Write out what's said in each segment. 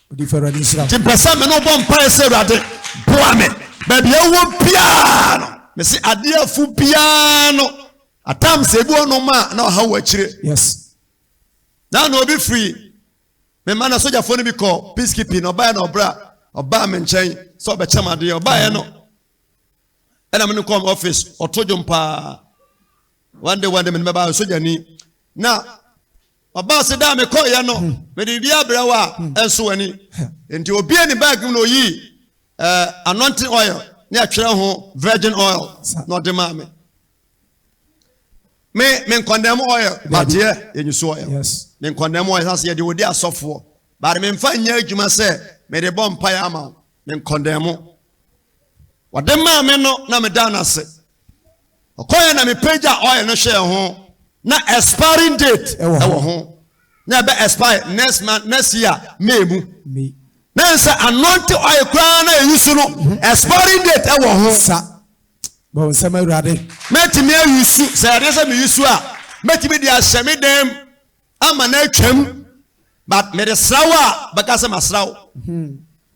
Ti pesa me no bom pa ese urade boa me baby ewo piano me se ade afu piano atam se bi ono ma na ha wo akire yes na no be free me man na soldier phone bi call peacekeeping oba na obra oba me nchen so be chamade oba ye no ena me no come office otojo mpa one day me ba soldier ni na oba se da me call ye no me di bia brewa enso ani enti obi ani bag no yi anointing oil ne atwere ho virgin oil no de ma me condemn oil but here you so oil yes me condemn oil as ye de wodi asofo but me mfa nya adwuma se me de bom pa ya ma me condemn wode ma me no na me da na se okoye na me page oil no share ho na expiring date e wo ho na be expire next year May na say anointing oil kra na use no expiring date e wo ho sa bon sama urade metimi ayusu say ade say me use a metimi dia hyeme dem ama na atwam but me de srawa baka say masraw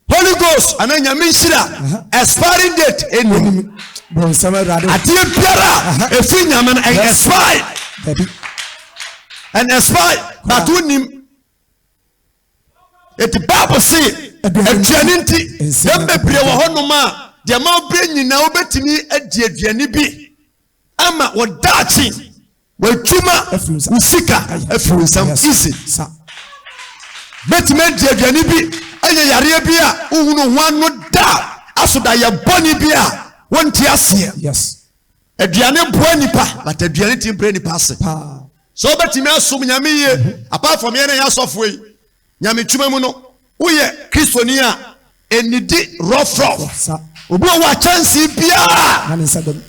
Holy Ghost ananya me nhira expiring date eni bon sama urade ade biara efi nyame na expire and expire but unim it Bible say aduane nti dem bebre wo honoma de ma bre nyina obetimi adi aduane bi ama wodachi watuma usika afunsam easy betimi adi aduane bi anya yare bi a uhunu ho anu da asoda ye boni bi a wonti ase yes aduane boa nipa but aduane ti bre nipa ase so betimi asum nyame ye apart from ye na yasofo yi nyame twuma mu no uye kristoni a enidi rough obi o wa chance bia na nsadom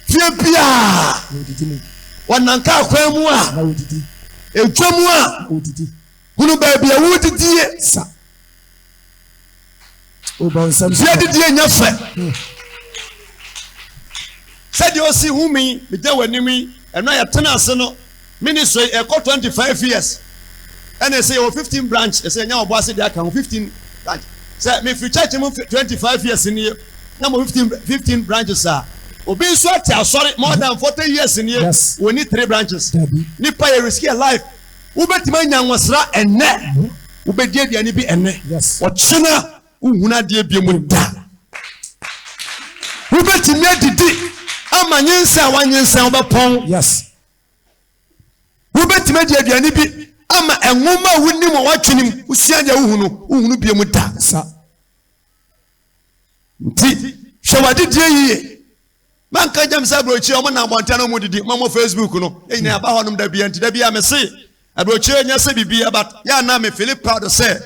fie bia wananka akwa mu a na odidi etwamu a odidi hunu ba bia wodidi sa o bon sam fie didi nya fe said you see humi me de wanimi eno ya tena ase no ministry e ko 25 years and they say 15 branch they say nya obo ase dey aka 15 branch say me fi church mo 25 years in here na mo 15 branches are obi so ati sorry more than 40 years in here we need 3 branches ni pa you risk your life u betima nya nwosra enne u bedi aduane bi enne o chena uhuna de bia mu da u betimi adidi amanyensa wanyensa obepon yes u betimi de aduane bi ama enwoma wuni mo watwenim usua de uhunu bia mu da sa nti hwewade die yiye man ka jam sa brochi o mo na abonta no mo didi mo Facebook no eyina aba honom da bia nti da bia me se abrochi nya se bibia but ya na me feel proud say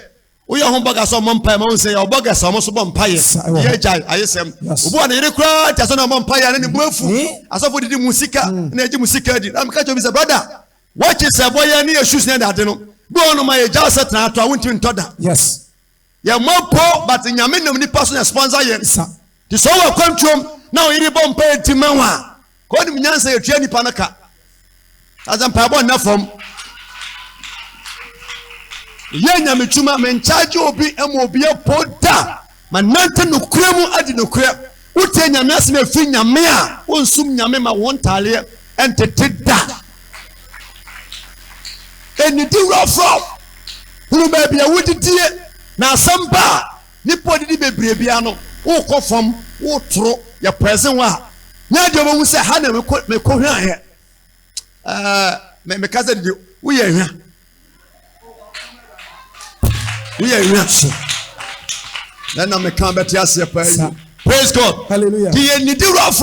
we are humble so mo mpa mo say oboga so mo so bo mpa ye jai ayesem obo na yire kra ta so na mo mpa ye ne bu afu asofo didi musika na eji musika di am ka jo bi say brother watch is a boy ni issues na da de no bo no ma ye ja set na ato awunti ntoda yes ye mopo but nyame nam ni person sponsor ye sa ti so wa kwantwom na o yiri bompa etima wa ko ni nyansa ye tua nipa naka azam pa bo na fom ye nyame tuma men charge obi emo obi e poda manante no kuremu adi no kura ute nyame aseme fi nyame a wonsum nyame ma won tale entete da enidi rofo hunu ba bia wodidie na asamba nipo didi bebre bia no wo kofom wo toro ya present wa nya de bo se ha na me ko hwan he me kaza didi wo ye hwan we are rich. Then I'm a combat yes. Praise God. Hallelujah. The need rough.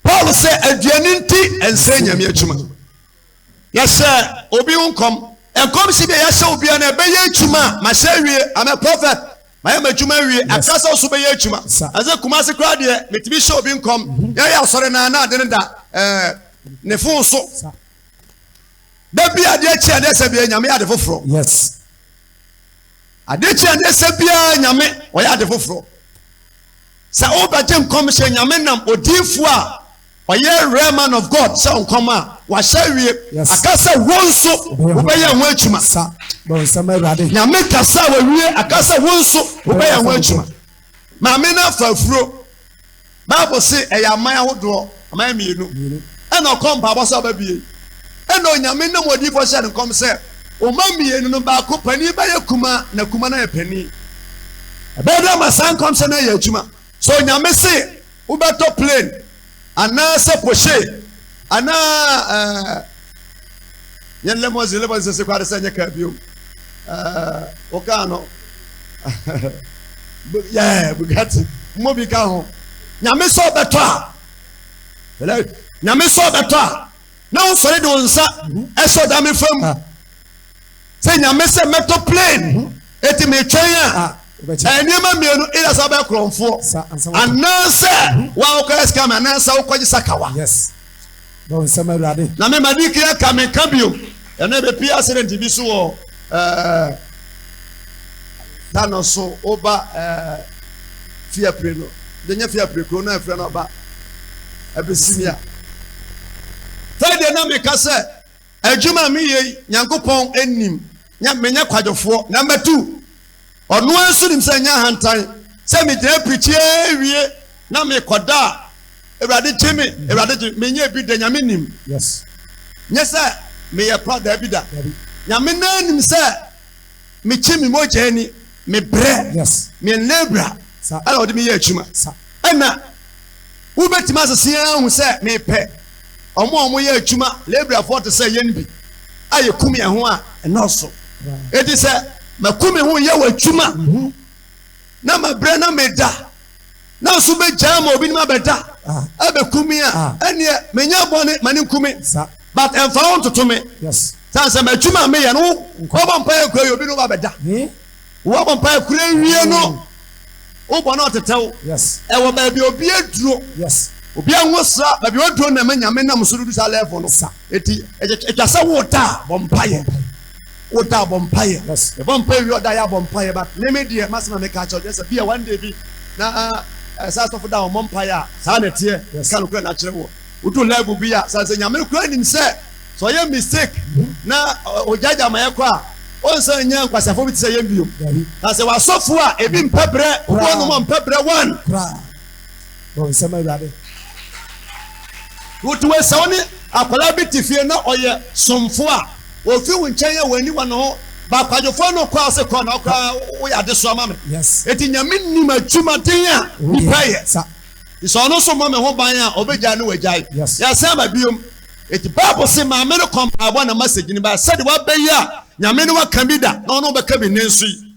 Paul said, "Adrianinti and say nyame yes sir. Obi won come and come see me. Yes obi na be ye chuma. Ma say wie. I'm a prophet. Ma ye chuma wie. Akasa so be ye chuma. As a kumase crowd here. Metimi show obi come. Ya sorry na de da. Ne fun so. Da bia de chi ade se bia nyame ade foforo yes ade chi ade se bia nyame o ya ade foforo sa oba jem come she nyame nam odifo a o ye real man of God se on come a wahyɛ wie Yes. akasa wɔn nso wobɛyɛ ho adwuma Sa. Bonsam Awurade. nyame kasa wawie akasa wɔn nso wobɛyɛ ho adwuma maame no afa afuro bible se ɛyɛ aman ahodoɔ aman mmienu ɛna ɔkɔ mpaabɔ sɛ ɔbɛbie ɛna onyame nam odiifo hyɛ ne nkɔm sɛ ɔma mmienu no baako panin bɛyɛ kuma na kuma no yɛ panin ɛbɛyɛ dɛ ama saa nkɔm sɛ no yɛ adwuma so onyame se wobɛtɔ plane anaasɛ poshe anaa yɛn limousine sɛ kwade sɛ nyɛ kaa biom wokaa no bugatti mmɔ bi ka ho nyame sɛ ɔbɛtɔ a nyame sɛ ɔbɛtɔ a na wosɔre de wo nsa ɛsɛ ɔdame fam sɛ nyame sɛ mɛtɔ plane ɛti metwɛn a nneɛma mmienu ɛda sɛ wobɛyɛ korɔmfoɔ anaasɛ woawokɔyɛ scam anaasɛ wokɔgye sakawa Yes. Bonsam Awurade. na memadi kra ka meka bio ɛno bɛpii accident bi so wɔ dano so woba fiapre no de nyɛ fiapre kuro no afrɛ no ɔba ɛbɛsimi a tɛdeɛ na meka sɛ adwuma a meyɛ nyankopɔn anim menyɛ kwadwofoɔ na matu ɔno nso nim sɛ nyɛ ahantan sɛ megyina pirikyiɛ wie na mekɔda a Awurade gye me Awurade gye menyɛ bi da nyame nim Yes. nyɛ sɛ meyɛ prada bi da nyame na nim sɛ mekyi me mogya ni mebrɛ Yes. menabra Sa. ɛna ɔde meyɛ adwuma Sa. ɛna wobɛtumi asese ahu sɛ mepɛ ɔmo a ɔmo yɛ adwuma labrafoɔ te sɛ yɛn bi a yɛkum yɛn ho a ɛnɔɔso ɛti sɛ makum me ho yɛ wɔ adwuma na mabrɛ na meda na nso bɛgyaa ma obi nim abɛda ɛbɛkum me a ɛneɛ menyɛ bɔne ma ne nkume Sa. but ɛmfa wo ntoto me Yes. san sɛ m'adwuma a meyɛ no wobɔ mpaeɛ kura yɛ obi no wobɛda Eh? wobɔ mpaeɛ kura wie no wobɔ na ɔtetɛw Yes. ɛwɔ baabi obi aduro Yes. obi aho sra baabi waduro na ma nyame nam so dodo saa level no Sa. eti ɛtwa sɛ woda bɔ mpaeɛ woda bɔ mpaeɛ Yes. ɛbɔ mpaeɛ wie ɔda yɛ abɔ mpaeɛ but ne me deɛ masɛm a meka kyɛw deɛ sɛ bia one day bi na saa asɔfo da ɔmmɔ mpaeɛ a saa na ɛteɛ Yes. ka no kura na kyerɛ wɔ wodu level bi a saa sɛ nyame kura nim sɛ sɛ ɔyɛ mistake na ɔgyagya ma yɛkɔ a ɔnsa nyɛ nkwasiafo bi te sɛ yɛn bio Dabi. na sɛ wasɔfo a ebi mpɛbrɛ obi ɔnom mpɛbrɛ one Kra. Bonsam Awurade. wotu wɔ sɛ wo ne akwadaa bi te fie na ɔyɛ somfo a ofi wo nkyɛn yɛ w'ani wɔ ne ho baakwadwofoɔ no kɔ ase kɔ na ɔkora woyɛ ade so ama me Yes. eti nyame nim adwumaden a nipa yɛ Sa. sɛ ɔno nso mmɔ me ho ban a ɔbɛgyae ne wagyae Yes. yɛsɛn ma biom eti bible se maame no kɔ mpaabɔ na message ni ba sɛde wabɛyi a nyame no waka bi da na ɔno bɛka bi ne nso yi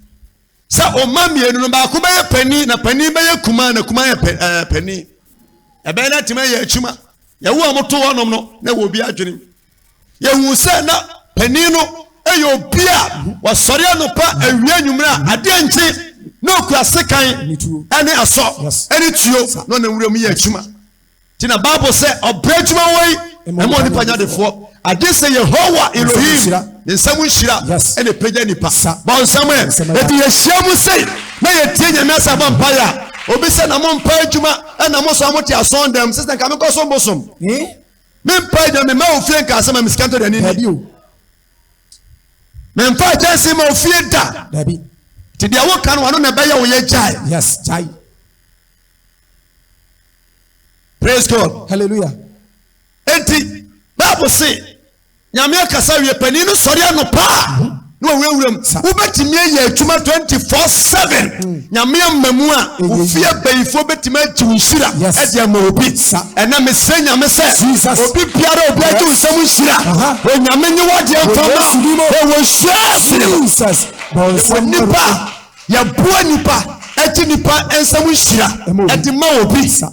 sɛ ɔma mmienu no baako bɛyɛ panin na panin bɛyɛ kuma na kuma yɛ panin ɛbɛyɛ na tìmɛ yɛ adwuma yɛwo a moto hɔnom no na wɔ obi adwene yɛhu sɛ na panin no ɛyɛ obi a wɔsɔre anɔpa awia anwummerɛ a adeɛ nkye na okura sekan ɛne asɔ Yes. ɛne tuo na ɔna nwura mu yɛ adwuma nti na bible sɛ ɔbrɛ adwuma wɔ yi ɛma onipa nyadefoɔ ade sɛ yehowa elohim ne nsɛm nhyira Yes. ɛne pagya nipa Sa. bɔnsɛm ɛ ɛti yɛhyia mu sei na yɛtie nyame asa bɔ mpaeɛ a obi sɛ na mo mpa adwuma ɛna mo so a mote asɔn dɛm sɛ sɛ nka mekɔ so bosom Eh? mempa adwuma memma wo fie nka asɛm a mesika ntɔ d'ani Dabi ni o. memfa akyɛnse ma wo fie da Dabi. nti deɛ woka no wano na ɛbɛyɛ wo yɛ gyae Yes. Chai. praise god Hallelujah. enti bible se nyame akasa wie panin no sɔre anɔpa a na wɔwurawura mu wobɛtumi ayɛ adwuma 24/7 nyame ama mu a wofie bayifoɔ bɛtumi agye wo nhyira Yes. ɛde ama obi Sa. ɛna mesrɛ nyame sɛ Jesus. obi biara obi agye wo nsɛm nhyira onyame nye wɔdeɛ mfama ɛwɔ hyia sene Jesus. wɔ Bonsam nipa a yɛboa nipa agye nipa nsɛm nhyira ɛde ma obi Sa.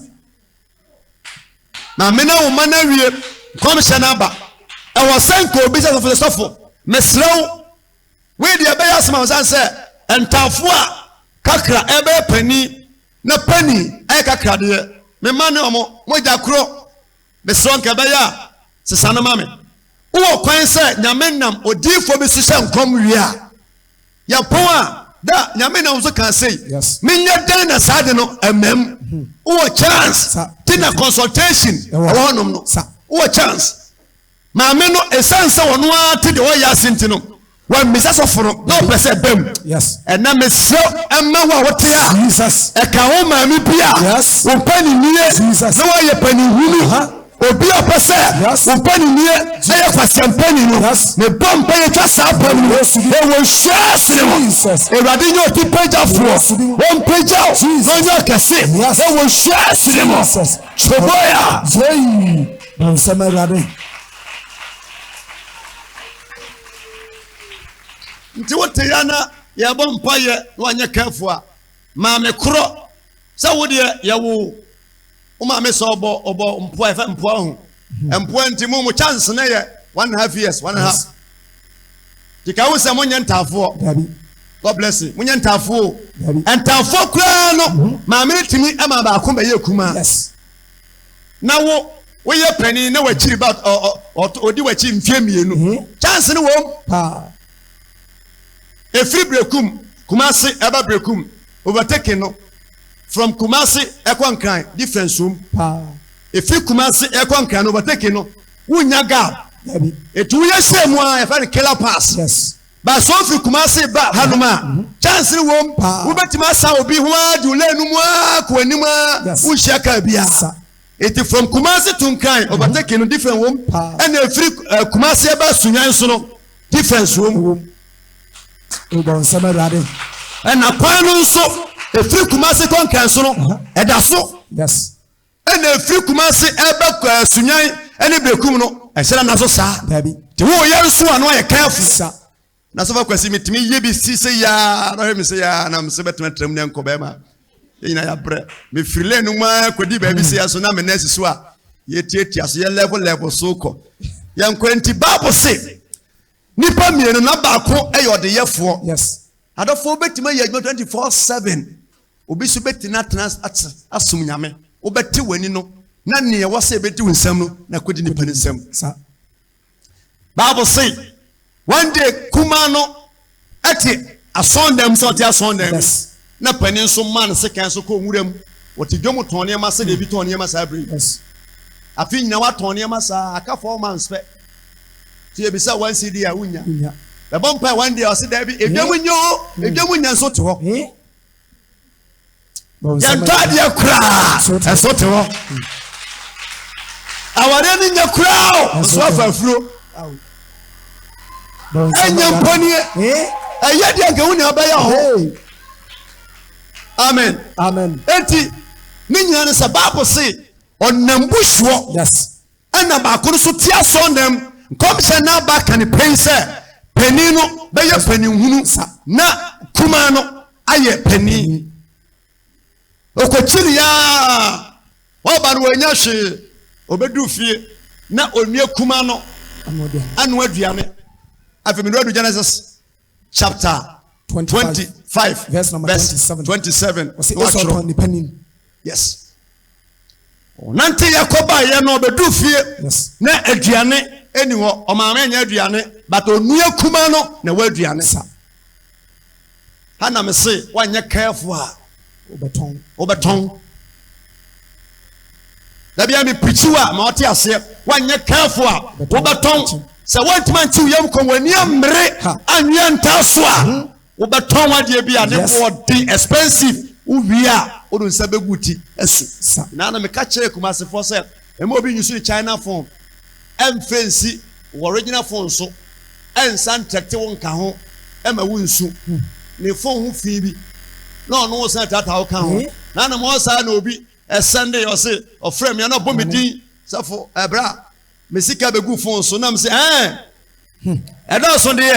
na mena wo ma no awie kɔmhyɛ no aba ɛwɔ sɛ nka obi sɛ sɔfo mesrɛ wo wei deɛ ɛbɛyɛ asɛm a wo sane sɛ ɛntafo a kakra ɛbɛyɛ pani na pani ɛyɛ kakradeɛ mema ne ɔmo mogya korɔ mesrɛ nka ɛbɛyɛ a sesa no ma me wowɔ kwan sɛ nyame nam odiyifoɔ bi so hyɛ nkɔm wie a yɛpɔn a da nyame nam so ka sei Yes. menyɛ dɛn na saa de no ɛmam wowɔ chance Sa. ti na consultation ɛwɔ hɔnom no Sa. wowɔ chance maame no esanse wono ate de woya asentino wa misa soforo no pese bem Yes. ena mesro emma wa wote a Jesus. e ka wo maame bia Yes. wo pani nie Jesus. na wo ye pani hunu obi opese Yes. wo pani nie aye kwasempani no Yes. ne bomba ye twa sa pani no e wo hwase ne mo Jesus. ewade nyo ti pagya fo won pagya no nyo kase Yes. e wo hwase ne mo Jesus. choboya Jay. Bonsama rade. nti wote ya na yɛbɔ mpaeɛ na wanyɛ kafo a maame korɔ sɛ wodeɛ yɛwo wo maame sɛ ɔbɔ mpoa ɛfɛ mpoa ho mpoa nti mo chance ne yɛ 1.5 years 1.5 nti ka wo sɛ monyɛ ntaafoɔ Dabi. God bless you monyɛ ntaafoɔ Dabi. ntaafoɔ koraa no maame no tumi ama baako bɛyɛ kuma Yes. na woyɛ panin na wakyiri ba ɔdi wakyi mfie mmienu chance ne wɔ Pa. efiri brekum Kumasi eba brekum overtaking no from Kumasi ekwankran difference room Pa. efiri Kumasi ekwankran overtaking no wunya gap Dabi. etu ye shemu a efa killer pass Yes. ba so fi Kumasi ba hanuma chance ni wom wo betima sa obi ho adu lenu mu a ko anim a wo hia ka bia eti from Kumasi to Nkran overtaking no different room and efiri Kumasi eba sunyan so no difference room Bonsama rade. ɛna kwan no nso efiri Kumasi kɔnkan so no ɛda so Yes. ɛna efiri Kumasi ɛbɛ sunyan ɛne brekum no ɛhyɛn na so saa Dabi. te wo yɛ nso ano ayɛ careful Sa. na so fa kwasi mitimi yɛ bi si se ya na hɛ mi se ya na mi se bɛtɛmɛ tɛrɛm ne nkɔ bɛɛma yɛnyina yɛ brɛ mi firi lane no mu a kɔdi baabi se ya so na mi nɛɛsi so a yɛ tietia so yɛ level so kɔ yɛn nkɔ nti baabu se nipa mmienu na baako ɛyɛ ɔdeyɛfoɔ. Yes. Adofo betima yɛ adwuma 24/7 obi so betina tena asum nyame wobɛte wani no na ne ɛwɔ sɛ bɛti wo nsɛm no na kodi nipa ne nsɛm Sa. Bible say one day kuma no ɛte asɔndam sɛ ɔte asɔndam Yes. na pani nso man sekan so kɔ nwuram wɔte dwom tɔn nneɛma sɛ debi tɔn nneɛma saa bere Yes. afi nyina watɔn nneɛma saa aka 4 months pɛ ti ebisa 1 CD a wunya Unya. the bompa one day I said Debbie edwamu nya so te ho Eh. ya tadia kra eso te ho aware ni nya kra so afa furo enya mponi eye dia nka woni abaya ho amen Amen. enti ni nya ne sababu se onambuhwo Yes. ana ba ko so tia so ndam komse na ba kan pense pani no bɛyɛ pani hunu na kuma no ayɛ pani okokyiri ya ɔba no wanya hwe obedu fie na onua kuma no anu aduane afemi do Genesis chapter 25 verse number 27 yes nante yakoba ye no obedu fie Yes. na aduane eni ho omaame nya aduane but onua kuma no na wa aduane Sa. hana me se wanyɛ careful a obeton da bia me pichiwa ma ɔte ase wanyɛ careful a obeton sɛ wantima nti yam ko wani amre anwea nta so a obeton wadeɛ bi a ne body expensive uwia odo nsa beguti esu na me ka kyerɛ Kumasefo sɛ emo obi nyusu China phone emfensi original phone so ensan tete won ka ho ema wunsu ne phone ho fi bi na ono san tata ho ka ho na mo sa na obi Sunday o se o frame ya na bomedin safo ebra me sika begu phone so na me se edo so de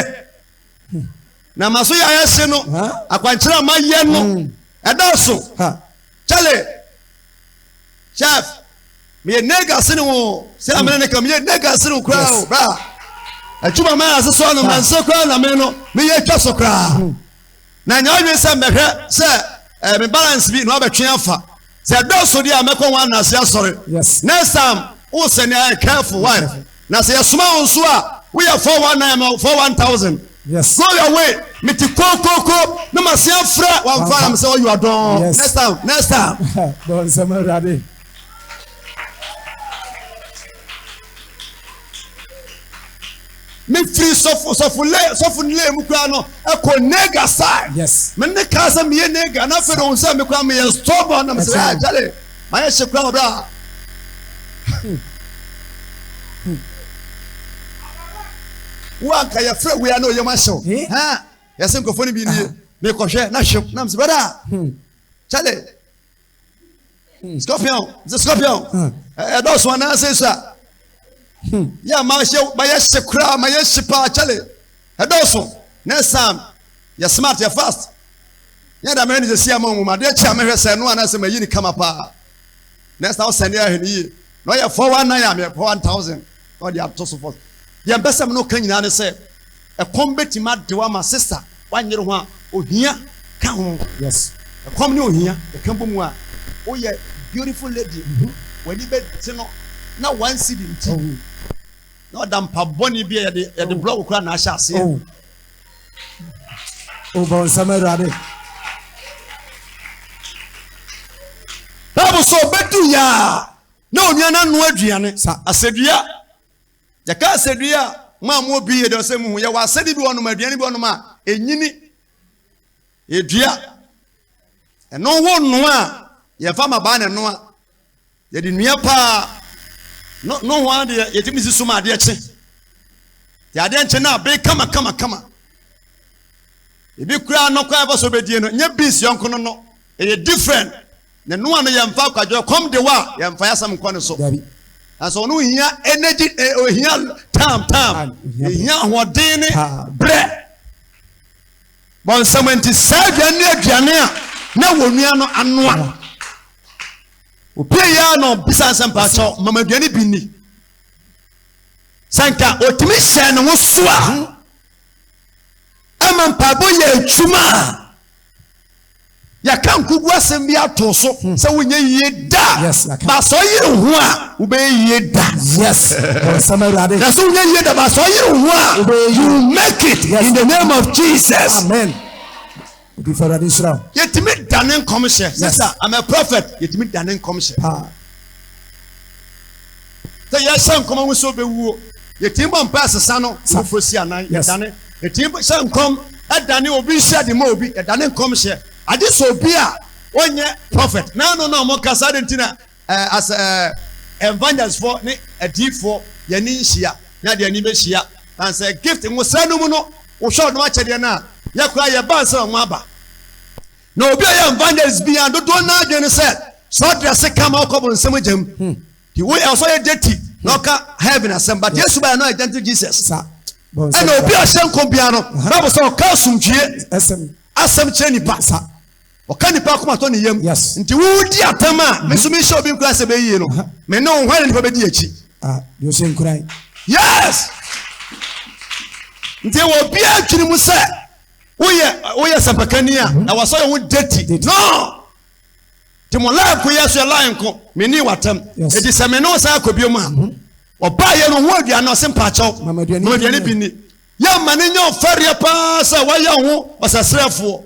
na maso ya yese no akwankyera ma ye no edo so chale chef me nega sene wo se amene ne kam ye nega sene wo kra o bra atuma ma ase so no man so kra na me no me ye twa so kra na nya odwe se mehwe se me balance bi no abetwe afa se do so dia mekọ wan na se asore next time wo se ne careful wife na se yesoma won so a we are 419 for 1000 yes go your way me ti ko na ma se afra wan fa am say you are done next time don samara de me free sofo le mu kura no eko nega side Yes. me ne ka sa me nega na fe don say me kura me stubborn na me say jale my she kura bra wa ka ya frɛ we ya no ye ma show ha ya se nkofo ni bi ni me ko hwɛ na hwɛ na me say brother jale Scorpion. Those one answers, sir. Yeah, my shekra, my shipa, Charlie. Those one. Next time, you're smart, you're fast. Yeah, the man is a sea among my dear chairman, said no one has a uni come up. Next time, send you. No, you're 419, I'm 1,000. Or the toss of us. The ambassador no can you say a combat mad to my sister. 1 year one. Oh, here, come. Yes. A commune here, the Campumwa. Oh, yeah. Beautiful lady. When you bet, now one city. No damn paboni be at the block crown. I shall see. Oh, bon summer rade. That was so better, ya. No, you're not no Adrian. I said, yeah. The car said, yeah. Mam will be the same. You was said it one my Diana Bonoma, a yini. A dear. And no one no. Ye fama bana no ye di nua pa no one de ye timi suma de che ya de nche na be kama e bi kura no kwa ba so be die no nya bis yonko no e different ne no an ye mfa kwadwo come the wa ye mfa yasam kwa no so aso no hia energy o hia time hia hoden ne bre bon 77 ne aduane a na wonua no anoa Opia no bisa sempacho mama duane binni sanka otimi hye no so a ama mpabo ye twuma ya kan kugu asem bi ato so se wonye yie da ba so yire ho a wo be yie da yes samarade na so wonye yie da ba so yire ho a you make it in the name of Jesus amen. Before Israel, yetimi danen commission. Sister, I'm a prophet. Yetimi danen commission. So yeshan come we so be wu. Yetimba mpass sano so fosi anan yedane. Yetimba shan come adane obi hia de ma obi yedane commission. Ade so obi a onye prophet. Na no mo kasa de ntina as evangelist for ne adif for yeni hia. Na de ani be hia. And say gift mo sanu mu no wo show no achede na yakura ye ban se won aba no obi ya evangelist bi and do na adwene se so dress come akobo nsem jam the way also ye dirty no ka heaven asem but Jesus by no identity Jesus and obi a shenko bia no bible say o ka sumtwie asem kire nipa o ka nipa kuma to ne yam nti wo di atama me so me show bi nkura se be yie no me no hwan nipa be di achi you say nkura yes nti wo bia twiri mu se Oye sapakania na waso ye wo dirty no ti mo life ko yeso ye line ko me ni watam e di se me no sa akobiom a oba ye no ho aduane o sempa chaw no aduane bi ni ya mane nyo ferie pa sa wa ye ho wasasrefo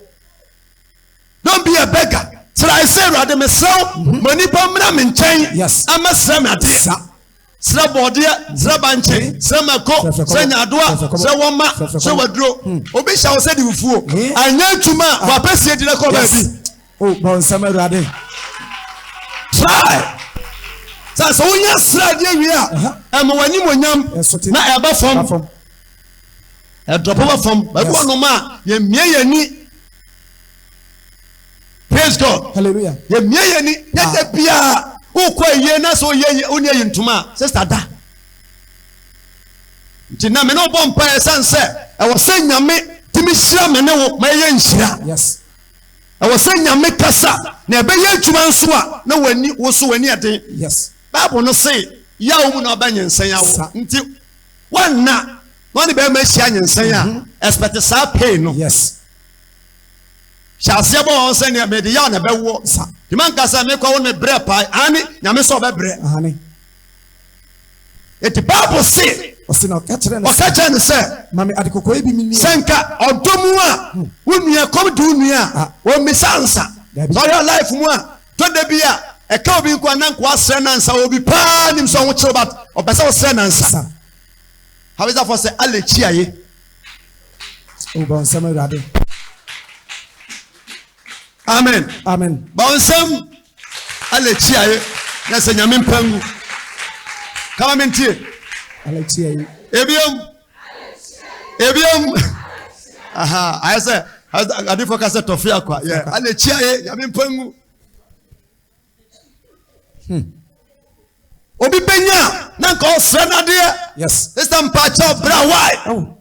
don't be a beggar try say rade me sew mani pa mna me nchen ama sra me ade sra bodia sra banche sra mako sra nyadoa sra woma sra wadro obi sha wo se di fufuo anya tuma wa pese di na ko ba bi oh bon samarade try so unya sra di wi a am wani monyam na eba fom e drop over fom ba bo no ma ye mie yani praise God hallelujah ye mie yani ye bia ukwa ye na so ye oni yintuma sister da ntina me no bompa esanse e wo se nyame timi hira me ne wo ma ye nhira yes e wo se nyame kasa na ebe ye adwuma nso a na wani wo so wani ade yes bible no say ya wo mu na obanye nsan ya wo nti wanna wani be ma hia nyensan a expect sa pay no yes Shall on send a median a bewo. The man can make on a bread pie, Annie, Yamiso bread, honey. It the Bible say, or catch and say, Mammy Adiko be Sanka or Domua, whom you come to me, or Miss Ansa. For your life, moi, to the beer, a cobby quanan qua senance, I will be panning so much about or Basso senance. How is that for say Alechiaye? Oh, Bonsam Rade. Amen. Amen. Bonsam Alechiaye. That's a Yamin Pangu. Come on, tea. Alechiaye. Ebium. Aha, I said, I did focus at Tofia. Yeah, Alechiaye, Yamin Pangu. Obi Benya, Nanko Senadia. Yes. This time patch up, Brawai. Oh.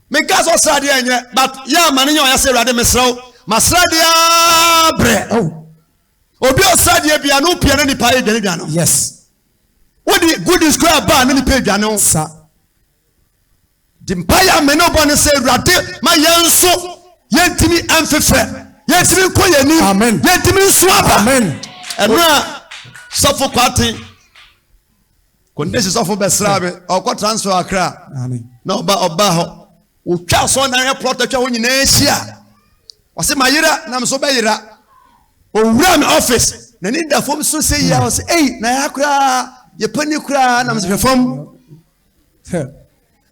Because of Sadia, but yeah, Manino, I say, Rademesro, Masradia Bre. Oh. Obio Sadia Piano, Piano, Pai Delgano. Yes. What the good is crab ban any pagano? Sir. Dimpaya Menobon say, Rade, my young so, Yentimi Amphife, Yentimi Koyani, Amen. Yentimi Swap, Amen. And now, suffer party. Conditions of Bestrabe, or what transfer Accra. Amen. No, but Obaho. O Charles on a plot that you in Asia. Was it my year? Namsobeira. O run office. The need the form so say, I was 8, Niagara, your penny cry, and I'm reform.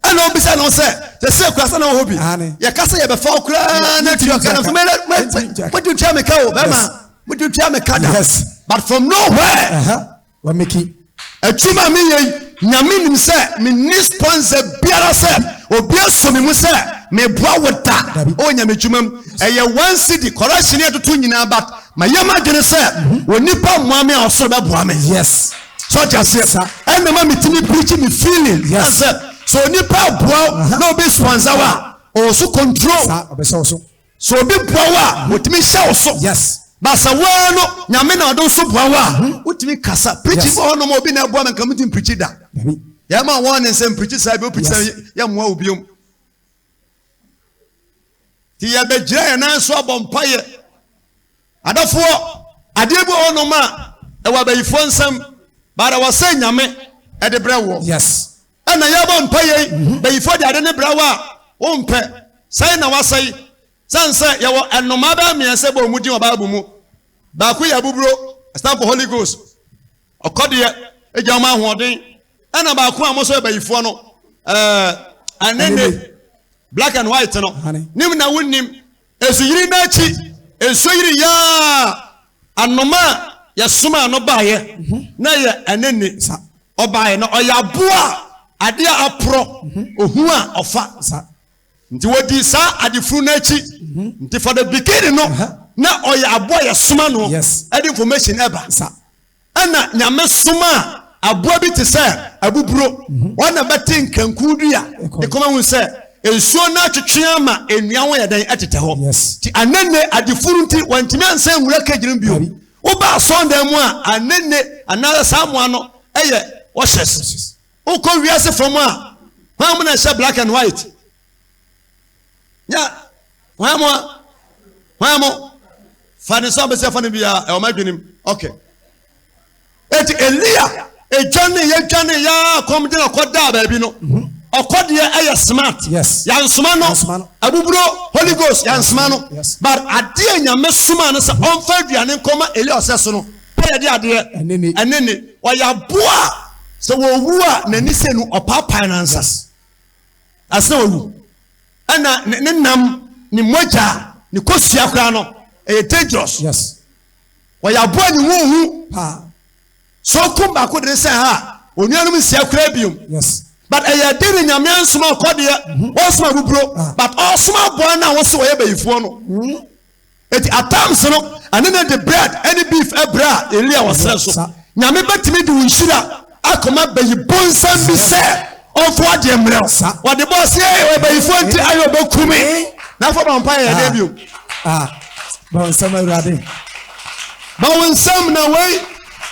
I know, beside no say, the circus and no hobby. Your castle, you have a folk cry, not your kind of man. What do you tell me, cow, Bama? What do you tell me, Kada? Yes. But from nowhere, what make it? a chuma me, Yamin said, me sponsor Biara said, or Biaso me say, me bra with that. Oh, Yamichumum, a 1 city, correction here to Tunina, but my Yama didn't say, when Nipa Mammy or Soda Brahman. Yes. Such as yes, and the mammy to me preaching me feeling. Yes, sir. So Nipa Bra, no be sponsor, also control. So big power, with me show so. Yes. Basawano, Yamina don't so power. What me casa, preaching for no more being a woman coming to preach that. Yama one and some preachers I will preach Yam Wobium. The Abeja and I saw Bompire. I don't for I did no ma. I will be phone some, but I was saying Yame at the Brow. Yes. And I have on pay before the Adene Brawa. Won't pay. Say now I say, Sansa, you are and no matter me and Sebo Mudim about Bumu. Bakuya Bubro, a stamp of Holy Ghost. A Kodia, a Jama Warding, and about Quamoso by Fono. And then black and white, no. Nimna win him. As you nachi, as you ya, and no ma, Yasuma no buy, Naya, and then or buy no or ya bua, Adia apro, Uhua or fat. Nti wodi sa adifu na chi nti for the beginning no na oya aboa ya suma no add information eba ana nyame suma aboa bi te se abuburo wana betin kankudu ya e koma hu se ensuo na twetwe ama enua ho ya dan atete ho ti anenne adifu nti wantimi ansan wura kagirin bio wo ba sonda mu a anenne anara samu ano eye washes wo ko wiase from a ha mu na sha black and white. Yeah, why more? Fanny Sabbath, Fanny Bia, or my dream. Okay. It's Elia, a Johnny, ya, come to a quadra, baby, no. Or quadia, a smart. Yes. Yan Smano, Abubro, Holy Ghost, Yan Smano. Yes. But a dear Yamasuman is on Fabian and comma Elia Sassono. Pay a dear, and then, why ya boa? So woo, Nenisen or Papa and answers. As no. Ana nenam ni moja ni kosia kra no e dangerous. Yes. Wa ya bo ni hu ha. So kumba ko de se ha onuanum sia kra biom. Yes. But e ya de nyame ansoma kode osma bubro but osma bo na wo se wo ye bayifo no. Eti atams no anene the bread any beef ebra elia was so. Nyame betimi de unshira akoma bayibonsam bi se on for the emeralds. What the boss here, by Fonti, I will go to me. Now for Vampire debut. Bonsam Rade. But when some no way,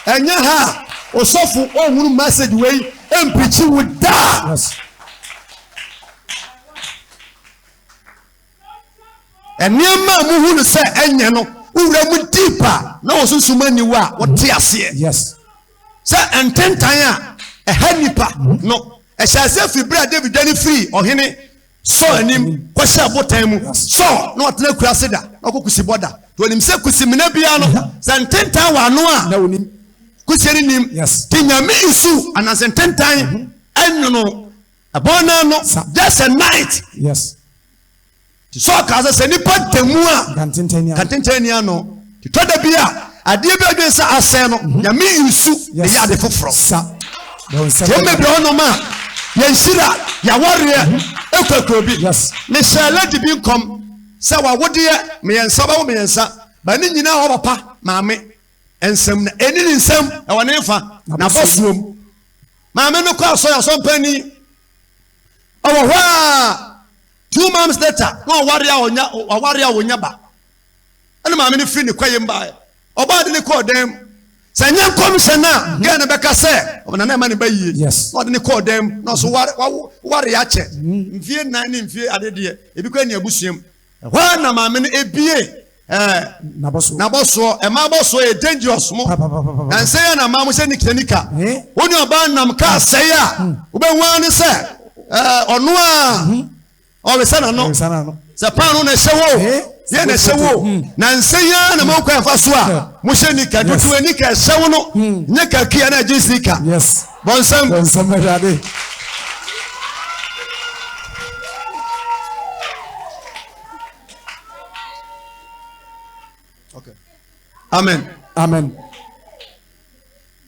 and yaha, or so for all message way, and preaching with that. Yes. And near man who say, and you know, who were deeper. No, so many were what tears here. Yes. Sir, and 10 times a hennipa. No. I shall say if you bring David Danny free or Henny, so and him, question about time. So, not no crasida, no Kusiboda. To him say Kusimina Piano, San 10 times, no, Kusianim, yes, Tinya Misu, and as in 10 times, and no, abona no just a night Yes. so kaza se nipa temu a Kantenteni ano to da bia ade bi adwen sa asɛn no nyame yusu e ya de foforo sa. yemme bi ono ma yenshira ya warrior ekokro bi Yes. ne shala di bi nkom se wa wode me yensa ba wo me yensa ba ni nyina ho papa maame ensem na eni ni nsem e wone fa na bosuom maame no kwa so ya so mpani owo hwa 2 months later no warrior wonya ba ene maame ni free ni kwaye mba oba de ni call dem se nya kom se na ge na beka se ona na ma ni bayi Yes. no de ni call dem no so warrior che mfie nan ni mfie adede e bi kwa ni abusuam hwa na maame ni ebie na boso e ma boso e dangerous mo and say na ma mo se ni klinika woni oba nam ka say a wo be wan ni se ono a o be sana no se panu na hyewo ye na hyewo na nsenya na mo kwa fa so a mo hye ni ka tutu ni ka hyewo no nya ka kia na jisika yes bonsam rade okay amen amen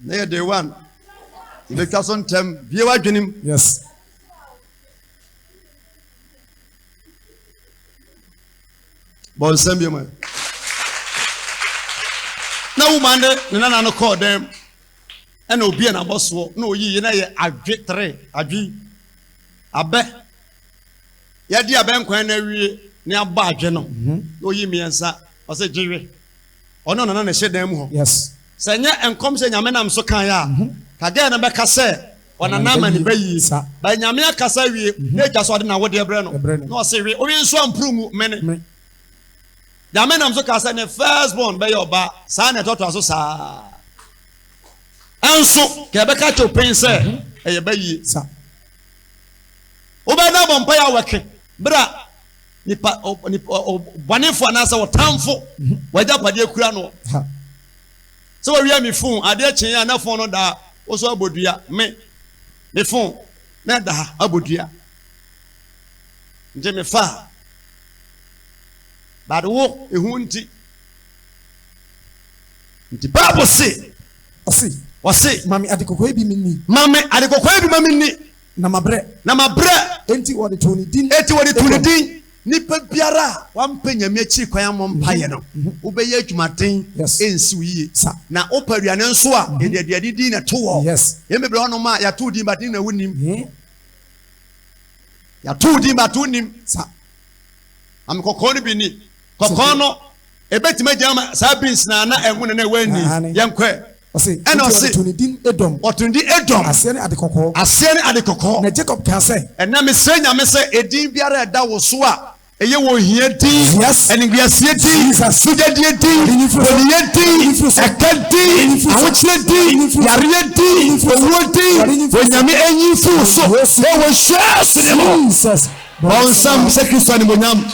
na day one the person tem bie wa dwenim yes bonsam bie ma na woman ne nana no call them and obi na boso na oyi na ye adwe 3 adwe abe ya di abe nkwan na wie ne aba adwe no oyi miensa o se jiwe ono nana na hye dan mu ho yes senya enkom se nyame nam so kan ya kage na be ka se ona na ma ne bayi ba nyame akasa wie na ja so de na wode ebre no na o se wie o wi so amprumu mene nyame nam so ka se ne first born be your ba sa na toto aso sa anso ke be ka cho pen se e bayi sa o be na bon pa ya weke bra nipa bonefo na sa wotamfo waja pade kura no so we wi mi phone ade chen ya na phone no da o so abodua me phone na da abodua nje me fa bad wo ehu nti Bible say osi mami adekoko ebi minni na mabre enti wode toni din nipa biara wampa nyame chi kwan am mpaye no obeye adwumaden ensi wiye na opaduane nso a ediade din na to wo ye mebre hono ma ya to din badin na wonim ya to din ba to nim am kokon bi ni kokon no ebetima jama sabins na enwune na wani yenkwe and osi toni din edom asene adekoko na Jacob ka say and na me say nyame say edin biara eda wo so a eye wo hia din enigbiasie din sujadie din boliye din ekadi awochire din yare din owo din onyame enyi fu so wo share ne mo Jesus bonsam se Kristo ni monyam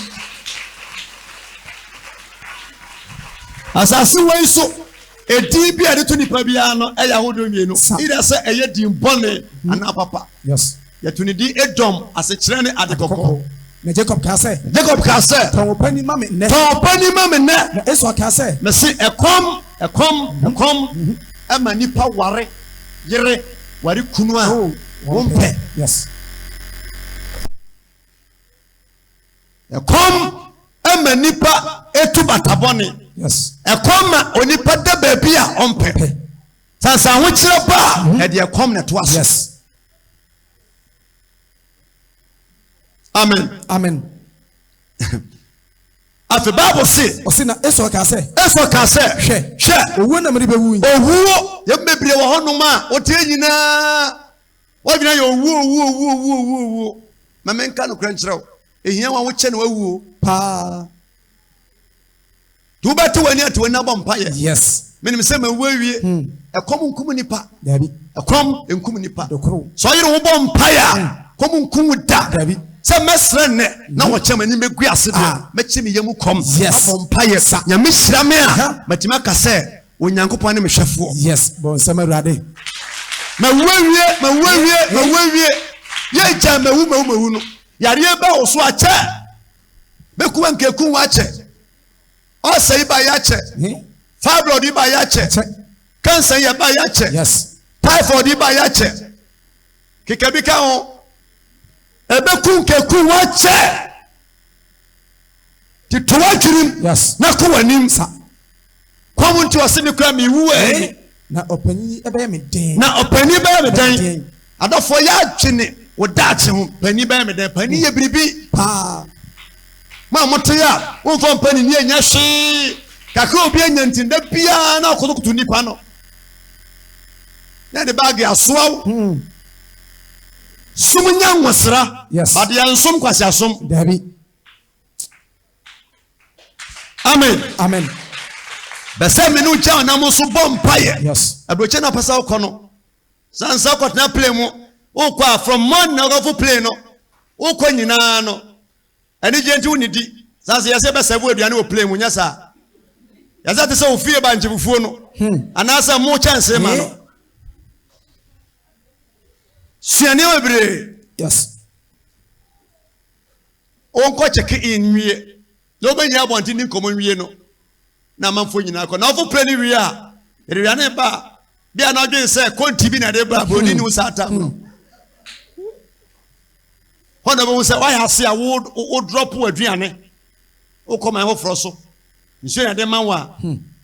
asasi wo so edi bi ade to nipa bia no eya hodo mienu ida se eye din bone ana papa yes ya to ni di edom ase kire ne adekoko na Jacob ka say to pani mame ne na Esau ka say me se ekom ama nipa ware yere ware kunu a wompe yes ekom ama nipa etu batabone yes ekoma onipa da baabi a ompepe sansa ho kire ba e de ekom ne to aso yes amen afi Bible say osina Esau ka say hwe owu na mri bewu owu ye mebre wo honom a otie nyina wodwina ye owu mamenka no krankyerɛw ehia wa wo kye na wawu pa tu beti wani ati wani abɔ mpaye yes menim se ma wawie ekom nkum nipa dabi ekom nkum nipa dokoro so yire wo bɔ mpaye kom nkum da dabi se mesre ne na wo kyema ni megu ase de mechi me yemu kom abɔ mpaye nyame hyira me a matima ka se onyankopɔn ne mehwɛfo yes bon sama ruade ma wawie ye jam mewu no yare ba wo so ache beku ankeku wa ache o sei ba ya ache fibroid ba ya ache cancer ya ba ya ache yes typhoid ba ya ache kikabika ho ebeku ankeku wa ache ti to wa twirim yes na ko wanim sa kwamu nti wase ne kra mi wu e na opani ebe me den na opani ba me den adofo ya twene wo dache ho pani ba me den pani ye biribi pa ma moto ya wo fo pani ni enya hwe kakra obi enya ntinda bia na akotokutu nipa no na de bag asoa sumunya nwasra yes bade ya nsom kwase asom dabi amen amen bese me no cha na mo so bompaye yes abroche na pasa ukono sansa kwatna play mu ukwa from morning na go play no ukwa nyina no ani je nti unidi sansa yase bese bu aduane wo play mu nya sa yase te se wo fie ba nchifufuo no anasa mo chance ma no suane obre yes onko check in wie no be nya bonti ni komo wie no na manfo nyina ko na ofo play ni wie a rewiane ba bia na odwen se konti bi na de ba boni ni usata no hono bo se why hase a wo drop aduane wo koma ho froso nso ya de manwa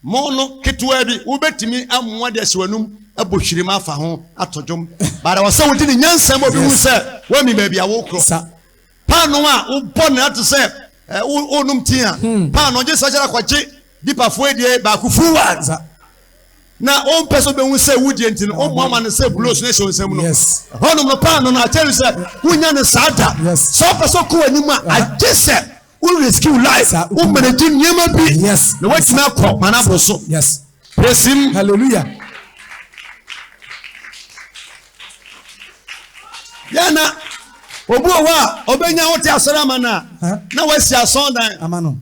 mo no ketwa bi wo betimi amwa de hyewanum abohwirima afa ho atodwom bara wo se wo di ni nyansam obi hu se wa mi ba bia wo kro pa no a wo bo na to se wo num tia pa no je sajara kwache dipa fo edie ba kufu wa na on person be hu se wudi enti no o mo ma no se blows na so nsam no yes hono no pa no na tell se wunya ne sada so person ko anima agese we rescue life o manage nyema bi yes na wati na ko mana boso yes praise him hallelujah yana obu wa obenya wote asarama na wasi asondan amano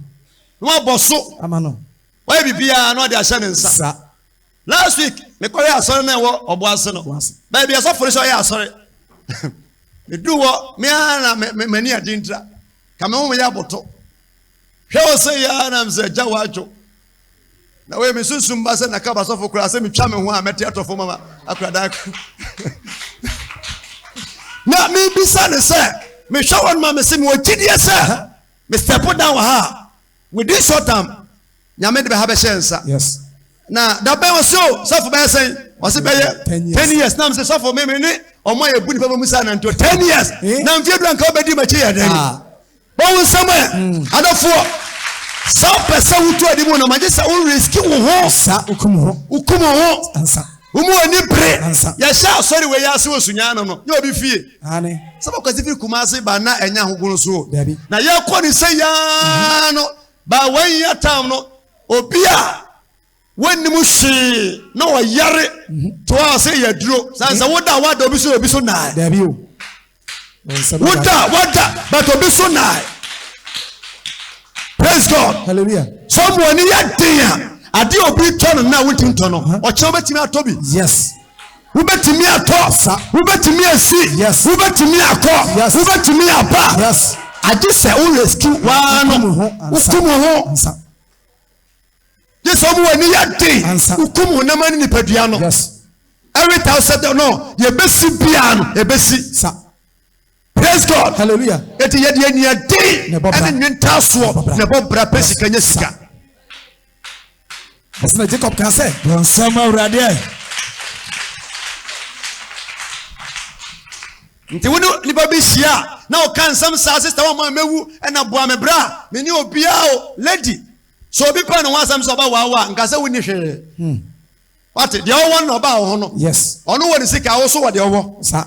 no boso amano why bibia no de ahye ne nsa last week me call ya asore na wo obo ase no baby aso for so ya asore me do wo me ana mani adintra kama wo ya boto hwe wo se ya na mse ja wacho na we me sunsum ba se na ka ba so for kura se me twa me ho a mete atofo mama akura da na me bisa ne se me hwe won ma me se me ogidie se me step down ha within short time nyame de be ha be shensa yes na da be so for be say was be 10 years na me say so for me ni omo ye buni pa musa na nto 10 years na mfie du anka obedi machi ya dani bo nsama adofo so pesa wutu adi mu na maje sa on risk wo ho sa ukumu ho ansa umu ani bre ya sha sorry we ya se osunya no no ye obi fie ane sabo kwasi fi kumase ba na enya hogun so dabi na ye ko ni say ya no ba wan ya tam no obia when mushi no yare to say ya duro sansa woda wada obi so na dabi o woda but obi so na praise God hallelujah someone ya dia ade obi tono na wutin tono o che obetimi atobi yes ubetimi ato ubetimi asi yes ubetimi akọ yes ubetimi apa yes aje se o rescue wa no ukumu ho Yes, someone ya day ukumu na mani ni padua no yes every time said no ye besi bia no ye besi sa praise God hallelujah eti ye de ni day and nwenta so na bobra pesi kanya sika asna Jacob can say don sama urade nti wono ni ba bi hia na o kan sam sa sister wa ma mewu na boa me bra me ni obia o lady so obi pa no wasam so ba wa nka se woni hwe what the one no ba ho no yes ono woni sika wo so wo de wo sa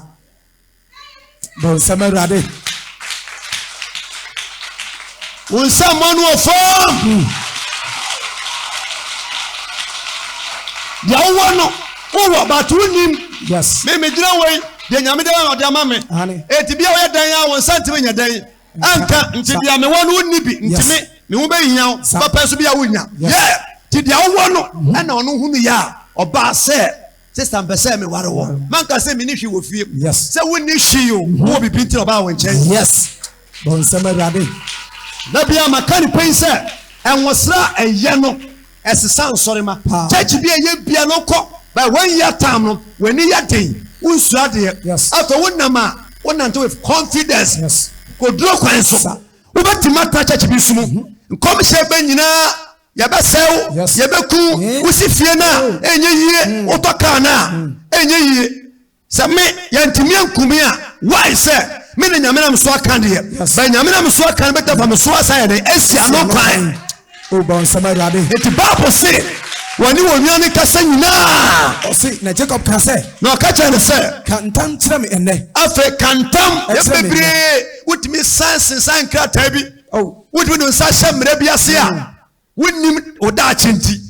don sama urade won sam manu ofom ya wo no wo ba tu nim yes me jira wei de nyame de na de ama me eti bia wo dan ya won santime nya dan anka nti bia me wo no ni bi nti me wo be hia papa so bia wo nya yeah ti dia wo no na ono hu mi ya oba se sister mpese me ware wo man ka se me ni hwe wo fie yes se woni hwe yo wo bi pinti oba wo nchen yes bon sama rade na bia makani pen se enwosra eye no esesa nsori ma church bia ye bia no kọ by 1 year time no weni ya den unsua de yes after wonama wonante with confidence yes ko dro kwan so ubetima ta church bi sumu nkom hye ba nyina ya be sew ya be ku usi fie na enye yie otoka na enye yie se me ya ntimi ankumi a why say me na nyame na so aka de ba nyame na so aka beta fa me so asa de esia no kwan o bon sama rade eti Bible say wani wonwane kasa nyina o say na Jacob ka say na ka cha ne say kantam kire me enne afa kantam ya bebre wutimi san krata bi oh wutimi no sa hyemre bi ase a wonim oda chinti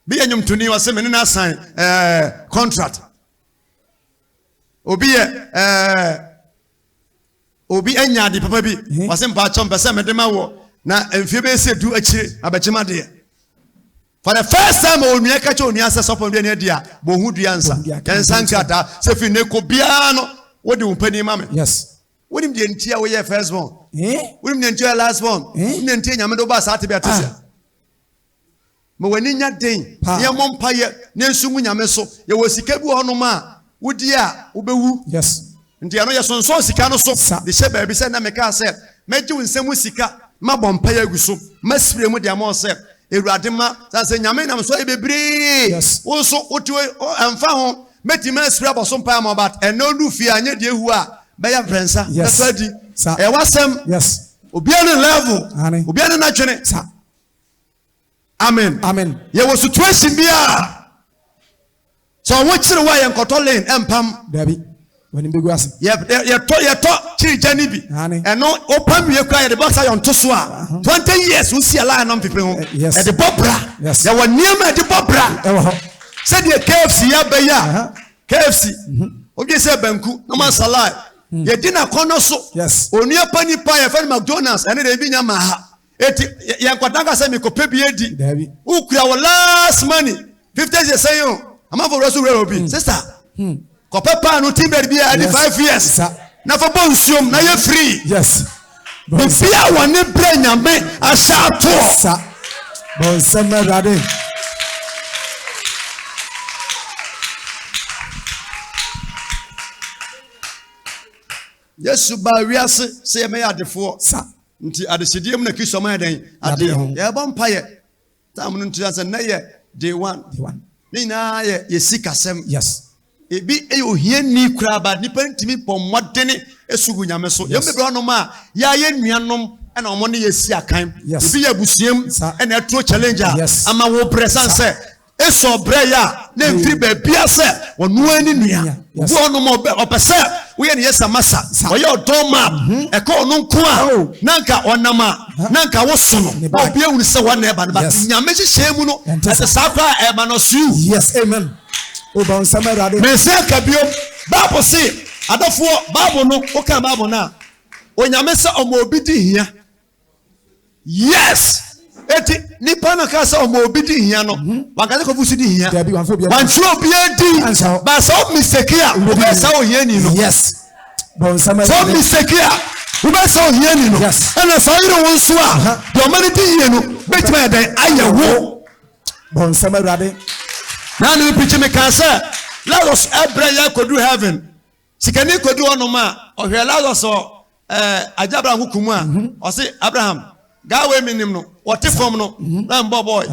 bi anyum tuni wase me na sign contract obi anya de papa bi wase mpa chom pese me de ma wo na emfie be se du akire abachima de for the first time onua ka che onua se sopon de ne dia bo hu dua nsa kensan kata se fi ne ko bia no wodi umpani ma me yes wonim de ntia wo ye first born wonim de ntia last born wonim ntia nyame do ba sa te bia tese mo wani nya den ye mo mpa ye ne nsumu nyame so ye wo sika bi ho no ma wodi a wobewu yes ntia no ye sonso sika no so de hye ba bi se na me ka se meji nsemu sika ma bompa ya guso masire mu de am se ewurade ma sanse nyame nam so ebebre wo so otiwe amfa ho meti masire aboso mpa ma bat eno lu fi anya de ehu a be ya frensa betadi e wasem yes obia ne level obia ne na twene amen amen ye wo situation bia so wo kire wa ye nkoto lane empam dabi wani begu ase ye to kiri jani bi eno opam ye kwa ye de boxa yon to so a 20 years we see a line on people e de bobra ye woniam e de bobra e wo ho se de KFC ya be ya KFC obi se banku no man salai ye di na kono so onua pani pa ye fa McDonald's ene de bi nya ma ha eti ye nkwadanga se me kope bi edi ukura wo last money 50 years say yo ama for rasu obi sister Kopepa no team be at 5 years. Na for bonsium na ye free. Yes. Bia woni bre nyame asha to. Bonsama rade. Yesu ba wiase se me adefo. Nti adesediem na kiso man den ade. Ye bompa ye. Tam no ntia se na ye day 1. Ni na ye sikasem. Yes. Ebi ohia ni kura ba nipa ntimi pomodene esugu nyame so ye mebra no ma ya ye nuanom na omo ne yesi akan ebi ya busuem na etro challenger ama wo presence eso bre ya na mfiri ba bia se wonu ani nua wo no mo opese wo ye ne yesa masa wo ye odoma e ka onu nko a nanka onama nanka wo so no obi ewuri se wo na eba no ba nyame hye mu no ese sakwa eba no su yes amen o ba nsama rade me se kabio Bible say adofo Bible no o ka Bible na onyame se omo obi di hia yes eti nipa na ka se omo obi di hia no wakaze ko fusu di hia wanchu obi edi ba so mistake a o be sa o hia ni no yes ba nsama so mistake a o be sa o hia ni no na so yire won so a do mani di hia no betima ya dan ayewo ba nsama rade na no pichi me kan say Lazarus Abraham could do heaven sikani could do onoma o hwe Lazarus Abraham hukumu a o say Abraham ga we minim no what form no na mbo boy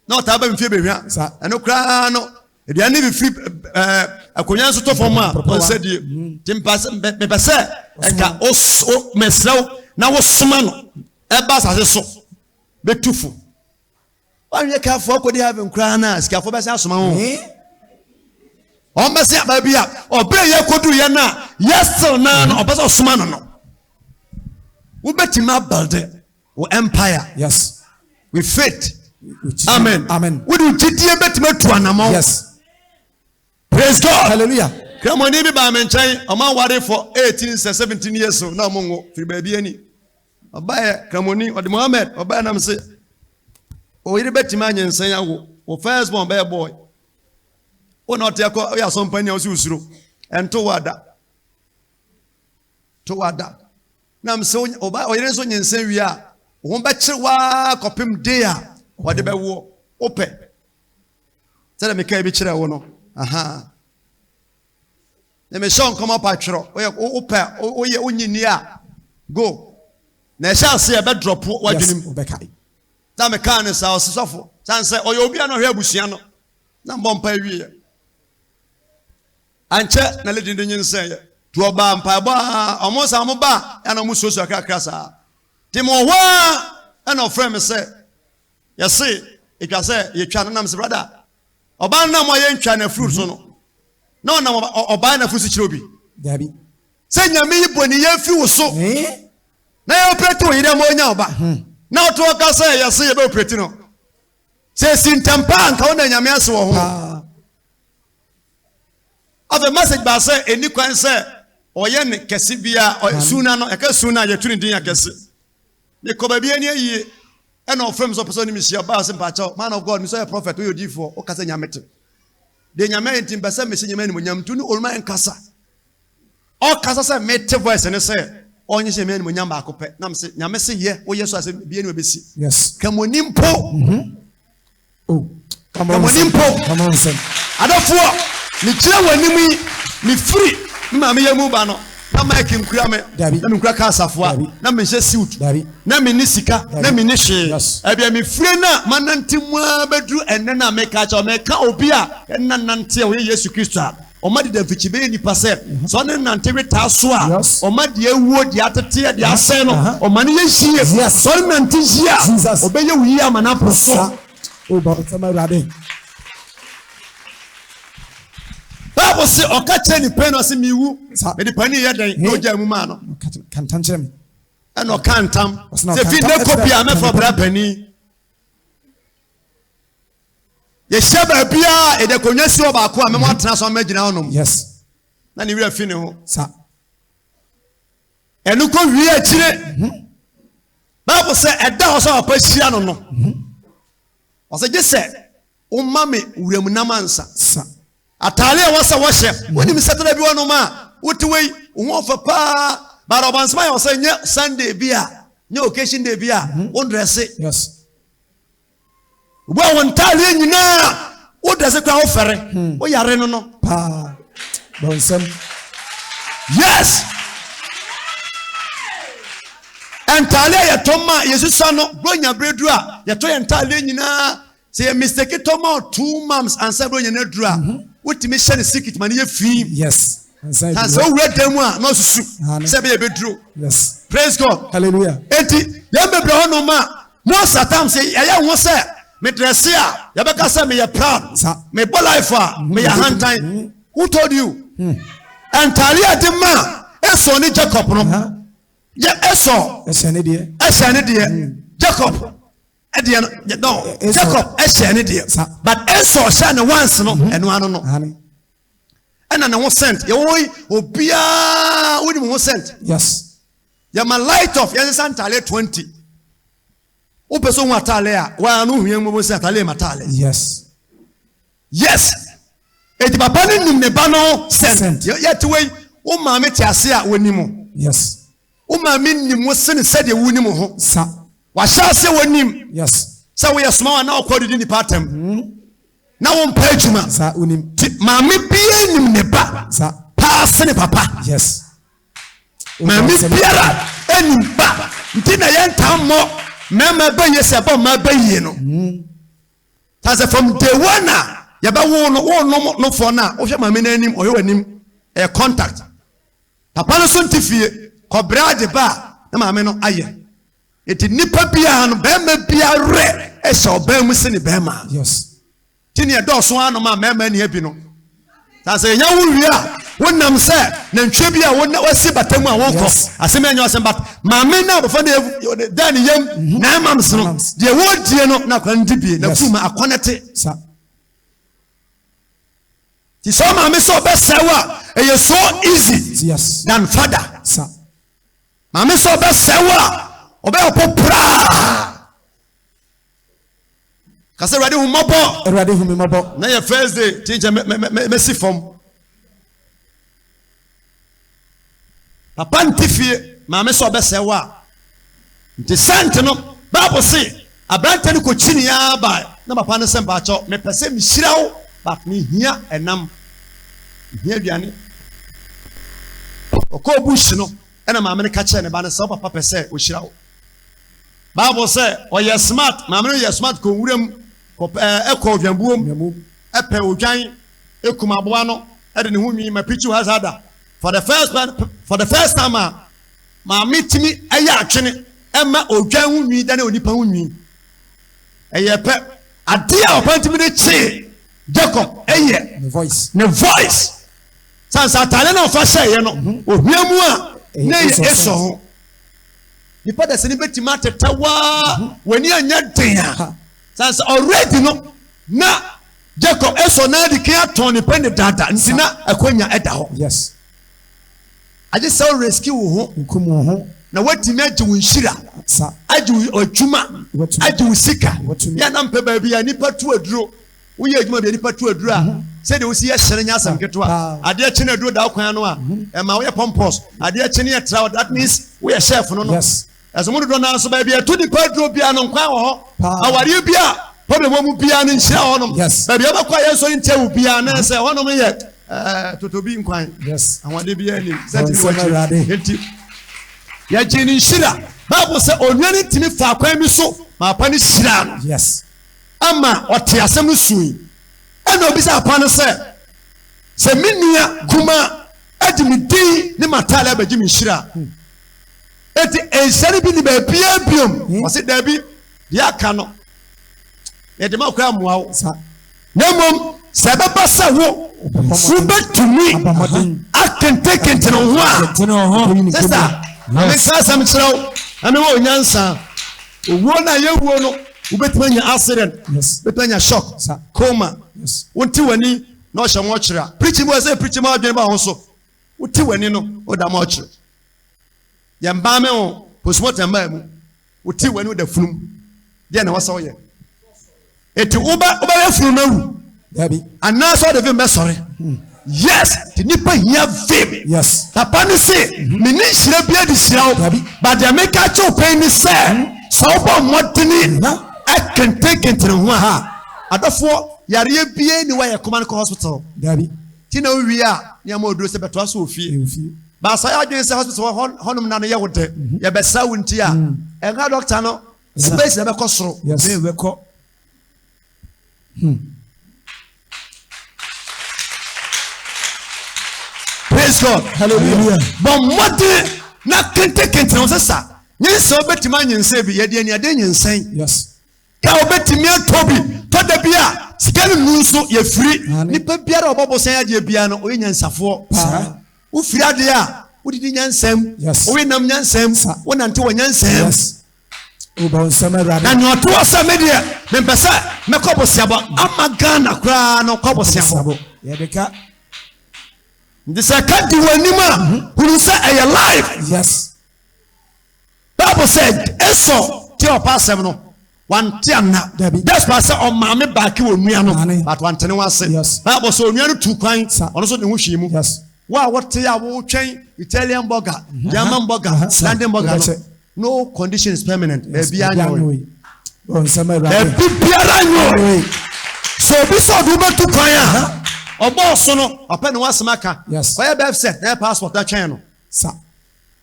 na o ta ba mfie behwa eno kra no eduane bi free akonya nso to form a o say die timpas me pese enka o mesrew na wo soma no e ba sase so betufu Why you care for could have in crana? Scafo Bassa Small. O Messia Babia, or Bray could do yana, yes, so none or Bassa Smano. We bet him up, Balde, or empire, yes, with faith. Amen. Amen. We do GT bet me to an amount. Yes. Praise God. Hallelujah. Come on, maybe by mention a man worried for 18 17 years so no mongo, free baby any. A buyer, come on, or the Mohammed, or Banam say. O yire betima nyensan yawo o first born be boy o not take o ya so mpani o si usuro ento wada nam se oba o yere so nyensan wi a wo be kyewa kopim day a wo de be wo ope tell me kai bi kyere wo no aha na me shon come up atwero o ope o ye onyini a go na chance e be drop wadwenim obekai ta me kan ne sa osofo sanse o ye obi a no hwe abusua no na mbompa wi anche na ledi ndo nyensan ye to oba mpa ba omosa mo ba ya na mo soso kakra sa timo ho na ofrem se yesi etwa se ye twa na se brother oba na mo ye ntwa na fruit so no na na oba na fruit kire obi dabi se nyame yiboni ye fi wo so na ye operate wo yire mo nya oba na oto ka se yesi ye be operate no se sintampa nka wo na nyame ase wo ho of a message ba say eni kwan say oye ne kese bia suna no eka suna ye tuni din ya kese ne ko ba bia ni ayi e na ofrem so person ni misia ba se mpacha man of God mi so a prophet we odi for o kasa nyamete de nyame ntim ba se mesi nyame ni monyam tuni olma enkasa o kasa say mete voice ne say onye se me ni monyam ba akopɛ na me se nyame se ye wo yeso ase bia ni obesi yes kamonimpo oh kamonimpo come on sen adofo ni kire wanimi ni free ma me yamu ba no na mike nkura me na me nkura ka asafo na me hye suit na me ni sika na me ni hye ebia me free na manantimu abedru enne na me ka cha me ka obi a enna nante o Yesu Kristo a o ma de fichibe ni pase so ne nante weta so a o ma de ewuo de atete de asen no o ma ne ye hie so ne nante hie a obeye wi amana proso o ba sama rade Bible say okache ni pen o se miwu me di pani ye den no ja mu ma no kantam kire me e no kantam se fi de kopia me for bra pani ye sheba bia e de konwa si o ba ko a me mo atena so ma gina onom yes na ni wi afi ne ho sa enu ko wi a kire Bible say e da ho so apa hia no no o se je se o ma me wuram namansa sa atale wasa washe woni misetara bi wono ma wotiwei wo fa pa bara obansma yo say nye Sunday bia nye occasion day bia won dress yes wo won tale nyina wo dress kwa wo fere wo yare no no pa bonsam yes entale ya toma Jesus no bronya bredu a ye to ye entale nyina say mistake toma 2 months and say bronya na dru a wotimi share secret man ye fi yes and so we dem a no susu say be bedru yes praise God hallelujah enti ye bebre hono ma mo satan say ye ho say me dress a ye be ka say me ye proud me bo life a me ye hantan who told you entale adema eso ni Jacob no ye eso esene de Jacob no Jacob esene de but eso sha ne once no eno ano no ena na wo sent ye wo obia woni mo sent yes ya my light of yes santale 20 o person wa tale a wa no hwia mo se tale matale yes eti papa ni nim ne ba no sent yet we o ma me ti ase a woni mo yes o ma me nim wo se ne se de woni mo ho sa wa sha se wonim yes sa we small wa na okodi ni patam na wo mpa adwuma sa unim ma me bia nim ne ba sa pa se ne papa yes ma me biara enim ba ntina ye ntammo mema ba yesi aba ma ba yie no that's from day one ya ba wo no for na wo hwe ma me na anim o hwe wanim e contact papa no so ntifie ko brade ba na ma me no aye eti nipa bia no be ma bia re e so ba mu se ne be ma yes tini e do so anu ma mema ni abi no that's nya wo wi a wonam se na ntwe bia wasi batamu a wonko asem anya asem bat ma me na bofo na dan yam na mamse no de wo die no na kwan dibie na fuma akonete sa ti so ma me so be sewa e so easy yes than father sa ma me so be sewa obe opopra Kase Awurade hu mmɔbɔ. Awurade hu me mmɔbɔ. Na yɛ first day tinja mesi fam. Papa ntifie maame so obɛsɛ wa. Nti sent no Bible say abrante no kochini ya ba na papa no sɛ mpacho me pese me hyirawo but me hia enam. Hia aduane. Okɔ bush no ɛna maame no ka kyerɛ ne ba no sɛ papa pese o hyirawo. Bible say oyɛ smart maame no yɛ smart ko wuram ɛkɔ odwambuom ɛpɛ odwan ekum aboa no ɛde ne ho nwi ma pichu hazada for the first time maame timi ɛyɛ atwene ɛma odwan ho nwi da na onipa ho nwi ɛyɛ pɛ ade a ɔpantimi ne kye Jacob ɛyɛ ne voice sansa atale na ɔfa hyɛ no ohia mu a na yɛ eso ho nipa da sene betima tetawa wani anya den a sansa already no na Jacob eso na de kan aton ne pen dada nti na akonya ɛda ho yes aje sɛ rescue wo ho nkum wo ho na watimi agye wo nhira agye wo adwuma agye wo sika ya na mpɛ baabi ya nipa tu aduro wo yɛ adwuma bi nipa tu aduro a sɛ de wo si yɛ hyere nya asam ketewa ade akye na aduro da kwan no a ɛma wo yɛ pompous ade akye ne yɛ traw that means wo yɛ chef no no yes ɛso mo do na so baabi ya tu nipa aduro bia no kwan wɔ hɔ awari bia problem mu bia no nhyira hɔ no baabi ya bakɔ yɛ so ntia wo bia na sɛ hɔ no yɛ totobi nkwan yes awade bia ni sɛ ti wo ya jini shira Bible say onwani timi fa kwan mi so ma pa ni shira no yes ama ote asem no sui ena obi sa pa no se menua kuma adi mi din ni matale abaji mi shira eti ensari bi ni ba bia biom o se da bi ya ka no e de makwa amoa wo na mom se beba sa wo betumi akente no ho a sister ame kasa me kyerɛw ame wo nyansa owuo na yewuo no wobetuma nya accident betuma nya shock coma wonti wani na ɔhyɛ mo kyerɛ preaching mo say preaching mo adwene ba ho so woti wani no oda mo kyerɛ ya mba me ho postmortem ba mu woti wani oda funum dia na wasa woyɛ eti oba yɛ funum na wu dabi anaso de vim be sorry yes the nipa here vim yes papa ni say me ni hire bia di hira but the make a cho pain ni say so bo modini akente ho ha adofo yare bia ni wa ye command hospital dabi ti na wi a ni am oduro se beto aso ofie ba sa ya dwen se hospital honum na no ye wode ye be sa wunti a enga doctor no space na be ko soro be we ko praise God hallelujah but modern na kente no sesa nyense obetima nyense bi ye de ani ade nyensen yes ka obetimi atobi to da bia sika nu nso ye firi nipa biara obobosan ade bia no oye nyansafo wo firi ade a wodidi nyansam oye nam nyansam wo nante wo nyansam yes oba nsama rada na nyoto asa media me pesa me kobosiabo amagana kra no kobosiabo ye beka the second wanima who say a life yes Bible said eso ti opasem no one tiana that's why say on mame back wo nua no but one tene wase Bible say onua no tu kwan ono so ne ho hwimu yes wa what ya wo twen Italian burger German burger London burger no condition is permanent e bia nyo on sama rada e bia nyo so bi so do betu kwan a oboso no open one smaka why be set na passport that chain no sa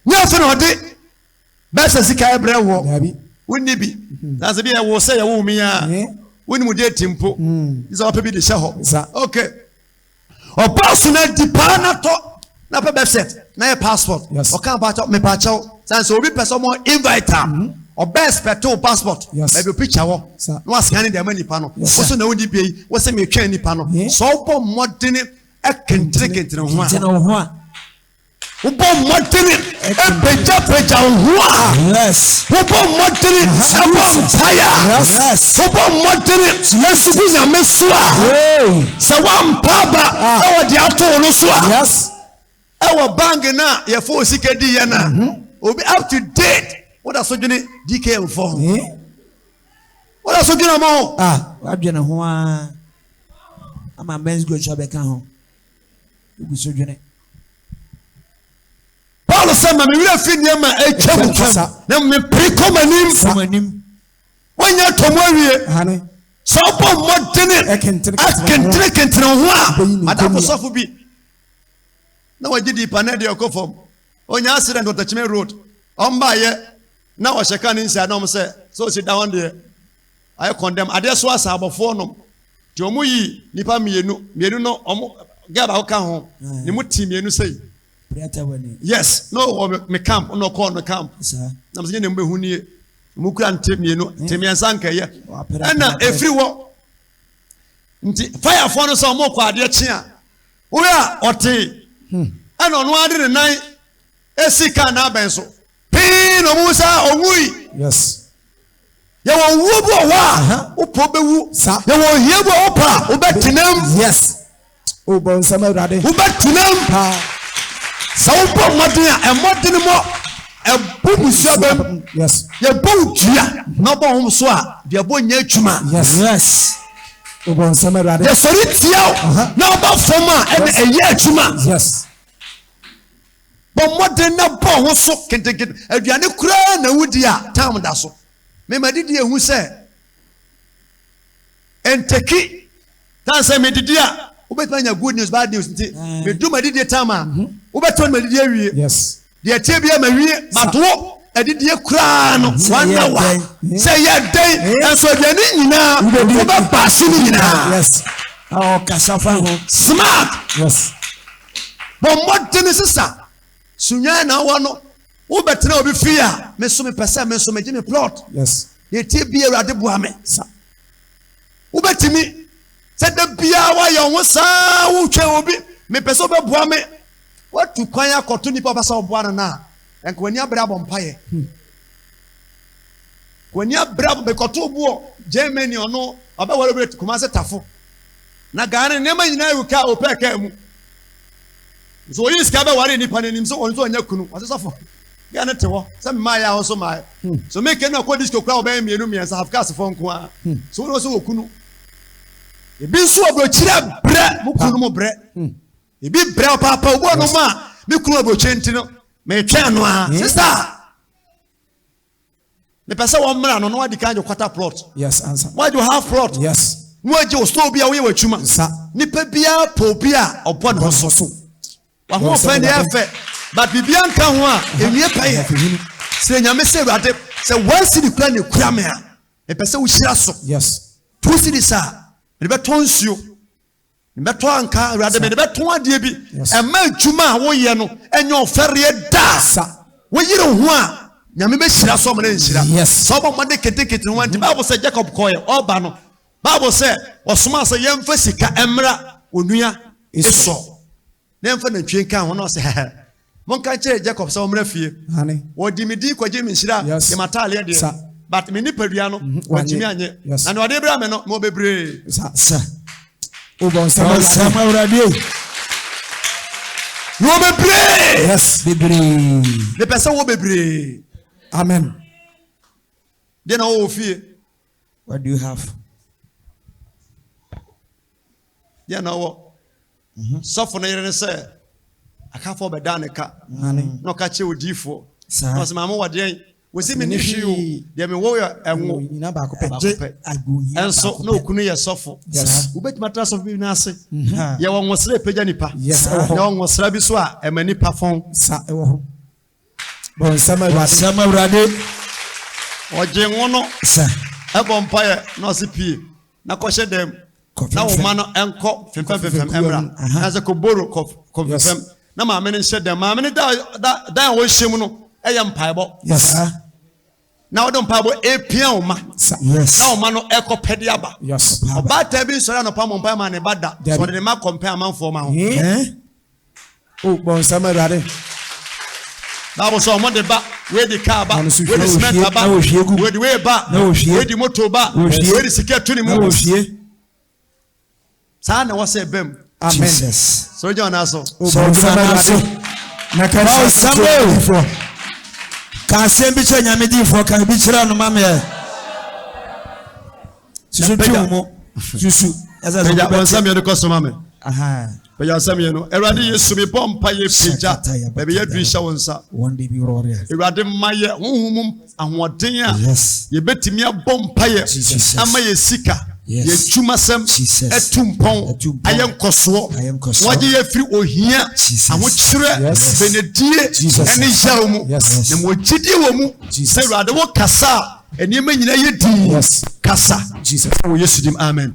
nya so no de besa sika ebre wo wonni bi that's be wo say wo mi a wonni mu de timpo is open bi de she ho okay oboso na di pa na to na pe be set na passport o kan ba me pa chaw sans obi person mo invite am or best petrol passport maybe picture wo no ascan dey mani pa no so na wodi bi wo se me twa ni pa no so bo modern e kentre ho a wo bo modern e peja ho a yes wo bo modern e bo fire yes wo bo modern yesu bi na mesu a se wa mpaba e wo di ato no so a yes e wo bang na ye fo sika di ye na obi up to date what are so doing DKM for? What Tell us again more. I've been a one. I'm a men's good job. I can't home. You so journey. Paul said, "My will feed them a chum. Now me pre-come him. When you're tomorrow, honey. So upon what dinner I can drink into one. Madame was off be. Now I did the Panedia go from. On your accident on the Chime Road. On by ye. Now I shall inside. No, say so. Sit down there. I condemn. I just was about for no. Jomuyi nipa mienu no get out can home. You must team you say. Yes, no, me camp, no call no camp. I'm saying them who near Mukran Timiano, Timian Sanka, yeah. And if you walk fire for us or more quad, dear. We are or tea. And on 109, a sick and abenso. Pin or Musa or Wui. Yes. You will whoop or probably you will hear Opa, who bet to them. Yes. Oh, bon, some of that. Who bet to them. So and what did more a boom suburb? Yes. Your boat, no bomb swap, your boy Yachuma. Yes. Oh, bon, some of that. Yes, so it's you. No about former and a Yachuma. Yes. But what did not bomb so can take it? If you are no crown, no wood, yeah, Tom Dasso. Remember, did you who said? And take it. That's a media. Ubet your good news, bad news. We do my dear Tama. Ubet my dear. Yes. The Atebia Maria, but what? I did your crown. 1 hour. Say your day. And so you're now. Ubet passing. Yes. Oh, Casafa. Smart. Yes. But what did the sister? Sunyana one. Ubet no be fear. Mesome Passa, Mesome Jimmy plot. Yes. The Atebia Radibuame. Ubet me. Said the Biawa young son who be me peso be boame. What to quire cotuni papa so buana na and when you brab on pie. When you brab be cotubo, Germany or no, about whatever to come as a tafu. Nagana never in a car or peckham. So you scabba what any pan in him so on Yakunu. What is that for? Ganetawa, some Maya also my. So make no quadisco crowd by me as I have cast a phone. So also Kunu. Ebi so obrochira bre mukunu mo bre ebi bre papa obo no ma me kunu obrochenti no me twa no a sister me pesa wo mra no no wadi kan je quarter plot. Yes, answer. Why do you have plot? Yes. No aje o store bia wo ye watwuma nipa bia po bia obo no so wa ho fa dey afa but bibia nka ho a ewie paye se nyame se ruade se one city plan ne kura me a me pesa wo hira so. Yes. Two cities are the betonsu, the betonka, rather than the beton dear be a man chuma, woyano, and your ferry da. When you don't want, Yamibe Shira so many. Yes, some Monday can take it in one. The Bible said Jacob Coyle or Bano. Bible said, or Smasa Yam Fessica Emra, Unia is so. Then for the train can one say, one can't say Jacob so many honey. Or Dimidi, Jimmy Shira, yes, Yamatalia, dear. But many Periano, yes, and what Abraham no be brave. Sir, Ubon Samuel Radio. No be brave. Yes, be brave. The person will be brave. Amen. Then I fear. What do you have? Yeah, no. Suffer and say, I can't for be done a car. No catch you with D4. Because my mother did. We see many issue. They may warrior and and so no kunya suffer. Yes. We bet matters of being nasi. Ya one was sleep pejanipa. Yes. Ya one was rabiswa and many perform. Sa ewo. Bon Samuel Radio. Or Jengono. Sir. A vampire no CP. Na koshe dem. Na umano enko fem emra. As a koboro confirm. Na ma meni shed dem. Ma meni da wo shemu no. Yes. Now don't pabo APM ma. Yes. Now man no echo pediaba. Yes. About tebi so na pamo mpa man e bada. So the ma compare man for ma ho. Oh, bon Samuel Radio. Bible so mo de ba, we the car ba, we the cement ba, we the way ba, we the motor ba, we the secure tuni mo. Sa na was bem. Amen. So John aso. So na ka Samuel. Can send be chanya me di for can be chira no mama. susu tu mo susu asa so pagya onsam yɛ no kɔsoma me aha pagya onsam yɛ no Awurade Yesu me bɔ mpa yɛ pagya baabi yɛ duru hyɛ wo nsa one day be roar Awurade ma yɛ honhom ahoɔden a yes yɛbɛtumi abɔ mpa yɛ ama yɛ sika yɛ twumasɛm ɛtu mpɔn ayɛ nkɔsoɔ wɔgye yɛ firi ohia ahokyerɛ benedie ɛne yaw mu na mo gyidie wɔ mu sɛ Awurade wo kasa a nneɛma nyinaa yɛ dii kasa wɔ Yesu dim amen